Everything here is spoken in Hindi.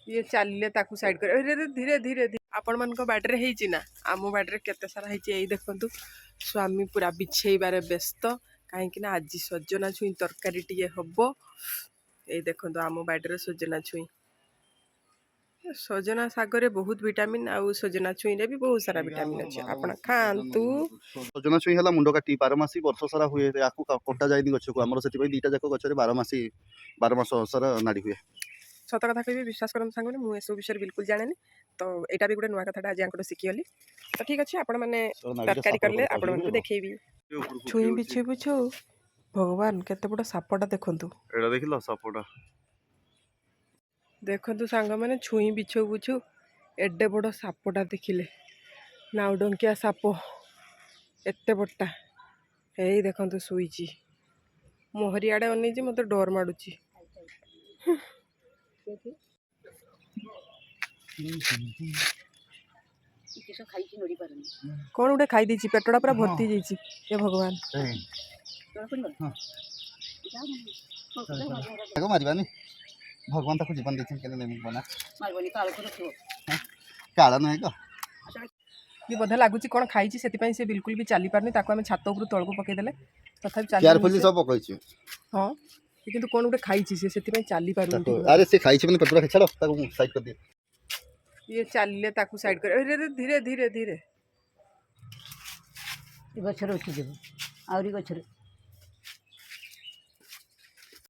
ये चलिए ताकू साइड कर धीरे धीरे धीरे आपण मान बाड़े होती ना आम बाड़े केते सारा होती देखु स्वामी पूरा बिछेबार व्यस्त कहीं आज सजना छुई तरकारी टी हम ये देखो आम बाड़े सजना छुई सजना सागरे बहुत विटामिन आउ सजना छुई भी बहुत सारा विटामिन अच्छे आपण खातु सजना छुई है मुंड काटी 12 मासी वर्ष सारा हुए कटा जाए गछ को आम से दीटा जाक गचर 12 मास सारा नाड़ी हुए सत कथा कह विश्वास कर सांगे मुझे सब विषय बिल्कुल जाने तो यहाँ भी गोटे नुआ कथा आज यहाँ शिखीगली तो ठीक अच्छे आपण मैंने तरकारी कले आपण देखी छुई बिछु बिछु भगवान केते बड़ सापटा देखु देखिल सापटा देखु सांग मैंने छुई बिछु बिछु एडे बड़ सापटा देखिले नाउडंकिया साप एते बड़टा यही देखु शुई मोहरी आड़े अनेजी मत डर माड़ुची कौन गोटे खाई देछि पेटड़ा पूरा भर्ती जाइछि हे भगवान मारवानी भगवान तक जीवन देते काला नुहे तो ये बोधे लगुच कौन खाई से बिल्कुल भी चली पारनी आम छात उपर तौक पकईदे तथापि हाँ किंतु कौन गोटे खाई से चली पार अरे से खाई मैंने पेट छाड़ साइड कर दिए ये चलिए ताकू साइड कर धीरे धीरे धीरे गचर उठी देव आहरी गचर